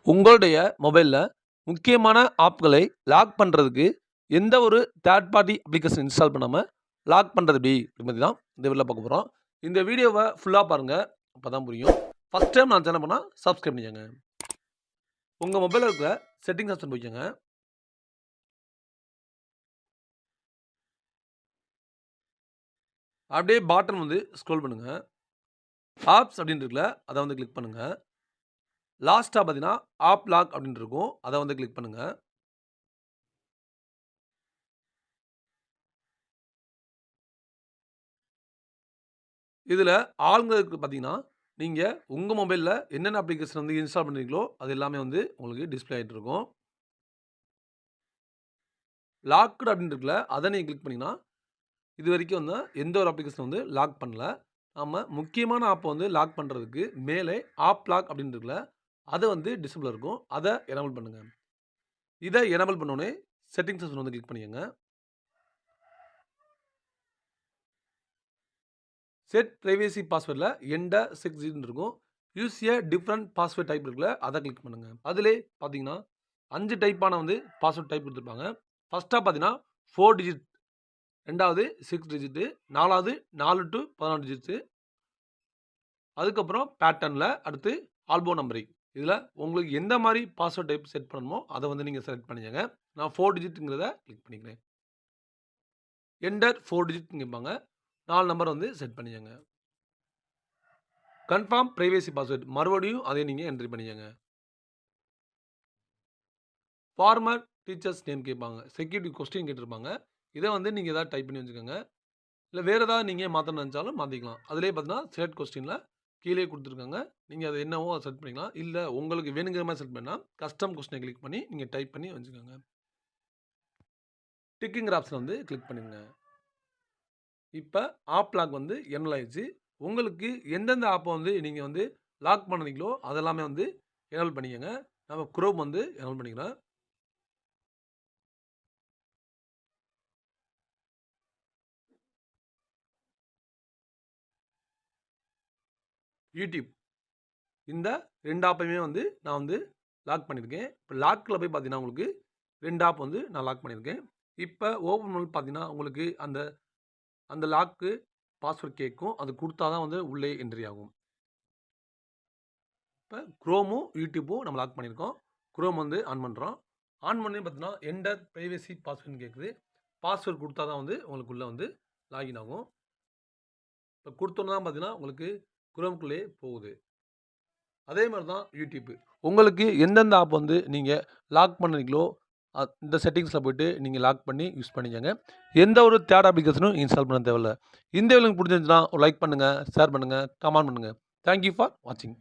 உங்களுடைய மொபைல்ல முக்கியமான ஆப்களை லாக் பண்றதுக்கு, எந்த ஒரு தேர்ட் பார்ட்டி அப்ளிகேஷன் இன்ஸ்டால் பண்ணாம லாக் பண்றது எப்படி? இத பத்தி தான் இந்த வீடியோல பார்க்க போறோம். இந்த வீடியோவ ஃபுல்லா பாருங்க. அப்பதான் புரியும். ஃபர்ஸ்ட் டைம் நான் சேனல் பண்ணா சப்ஸ்கிரைப் பண்ணிக்கங்க. உங்க மொபைல்ல இருக்கிற செட்டிங்ஸ் ஆப்ஷன் போய்க்கங்க. அப்படியே பாட்டம் வந்து ஸ்க்ரோல் பண்ணுங்க. ஆப்ஸ் அப்படின்னு இருக்குல்ல, அத வந்து கிளிக் பண்ணுங்க. லாஸ்ட்டா பார்த்தீங்கன்னா, ஆப் லாக் அப்படின்னு இருக்கும். அத வந்து கிளிக் பண்ணுங்க. இதுல ஆல்ங்கிறதுக்கு பார்த்தீங்கன்னா, நீங்க உங்க மொபைல்ல என்னென்ன அப்ளிகேஷன் வந்து இன்ஸ்டால் பண்ணீங்களோ, அது எல்லாமே வந்து உங்களுக்கு டிஸ்ப்ளே ஆயிட்டு இருக்கும். லாக்டு அப்படின்னு இருக்குல்ல, அத நீங்க கிளிக் பண்ணீங்கன்னா, இதுவரைக்கும் வந்து எந்த ஒரு அப்ளிகேஷன் வந்து லாக் பண்ணல. நாம முக்கியமான ஆப்ப வந்து லாக் பண்றதுக்கு மேலே ஆப் லாக் அப்படின்னு இருக்குல்ல, அது வந்து டிசேபிள்ல இருக்கும். அத எனேபிள் பண்ணுங்க. இத எனேபிள் பண்ணோனே செட்டிங்ஸ் ஆப்ஷன் வந்து கிளிக் பண்ணிக்கங்க. செட் பிரைவசி பாஸ்வேர்ட்ல என்ட 6 டிஜிட்னு இருக்கும். யூஸ் எ டிஃபரண்ட் பாஸ்வேர்ட் டைப் இருக்குல்ல, அத கிளிக் பண்ணுங்க. அதிலே பார்த்தீங்கன்னா, 5 டைப்பான வந்து பாஸ்வேர்ட் டைப் குடுத்திருப்பாங்க. ஃபர்ஸ்ட்டா பார்த்தீங்கன்னா 4 டிஜிட், 2வது 6 டிஜிட், 4வது 4 டூ 16 டிஜிட்ஸ். அதுக்கப்புறம் பேட்டர்ன்ல அடுத்து ஆல்போ நம்பரிங். இதுல உங்களுக்கு எந்த மாரி பாஸ்வேர்ட் டைப் செட் பண்ணணுமோ, அத வந்து நீங்க செலக்ட் பண்ணிக்கங்க. நான் 4 டிஜிட்ங்கிறத கிளிக் பண்ணிக்கிறேன். என்டர் 4 டிஜிட்னு கேட்பாங்க. 4 நம்பர் வந்து செட் பண்ணிக்கங்க. கன்ஃபர்ம் பிரைவசி பாஸ்வேர்ட் மறுபடியும் அதே நீங்க என்ட்ரி பண்ணிக்கங்க. ஃபார்மர் டீச்சர்ஸ் நேம் கேட்பாங்க. செக்யூரிட்டி கொஸ்டின் கேட்டிருப்பாங்க. இத வந்து நீங்க ஏதாவது டைப் பண்ணி வச்சுக்கோங்க. இல்ல வேற ஏதாவது நீங்க மாத்தணும்னு நெனச்சாலும் மாத்திக்கலாம். அதிலேயே பார்த்தீங்கன்னா, செலக்ட் கொஸ்டின்ல கீழயே குடுத்துருக்காங்க. நீங்க அது என்னவோ அத செட் பண்ணிக்கலாம். இல்ல உங்களுக்கு வேணுங்கிற மாரி செட் பண்ணா, கஸ்டம் கொஸ்டின கிளிக் பண்ணி நீங்க டைப் பண்ணி வச்சுக்கோங்க. டிக்குங்கிற ஆப்ஷன வந்து கிளிக் பண்ணிருங்க. இப்ப ஆப் லாக் வந்து எனேபிள் ஆயிருச்சு. உங்களுக்கு எந்தெந்த ஆப்ப வந்து நீங்க வந்து லாக் பண்ணுனீங்களோ, அதெல்லாமே வந்து எனேபிள் பண்ணிக்கங்க. நம்ம குரோம் வந்து எனேபிள் பண்ணிக்கிறேன். யூடியூப். இந்த 2 ஆப்பயுமே வந்து நான் வந்து லாக் பண்ணியிருக்கேன். இப்ப லாக்ல போய் பார்த்தீங்கன்னா, உங்களுக்கு 2 ஆப் வந்து நான் லாக் பண்ணியிருக்கேன். இப்ப ஓப்பன் பண்ணும்போது பார்த்தீங்கன்னா, உங்களுக்கு அந்த அந்த லாக்கு பாஸ்வேர்ட் கேட்கும். அது குடுத்தா தான் வந்து உள்ளே என்ட்ரி ஆகும். இப்ப குரோமும், யூடியூப்பும் நம்ம லாக் பண்ணியிருக்கோம். குரோம் வந்து ஆன் பண்றோம். ஆன் பண்ணி பார்த்தீங்கன்னா, என்டர் பிரைவசி பாஸ்வேர்ட்ன்னு கேட்குது. பாஸ்வேர்ட் குடுத்தா தான் வந்து உங்களுக்கு உள்ள வந்து லாகின் ஆகும். இப்ப குடுத்தோன தான் பார்த்தீங்கன்னா, உங்களுக்கு குரோம்க்குள்ளேயே போகுது. அதே மாரி தான் யூடியூப். உங்களுக்கு எந்தெந்த ஆப் வந்து நீங்க லாக் பண்ணுறீங்களோ, இந்த செட்டிங்ஸ்ல போயிட்டு நீங்க லாக் பண்ணி யூஸ் பண்ணிக்கங்க. எந்த ஒரு தேர்ட் அப்ளிகேஷனும் இன்ஸ்டால் பண்ண தேவையில்ல. இந்த வீடியோ உங்களுக்கு புடிச்சிருந்துச்சுன்னா, ஒரு லைக் பண்ணுங்க, ஷேர் பண்ணுங்க, கமெண்ட் பண்ணுங்க. தேங்க் யூ ஃபார் வாட்சிங்.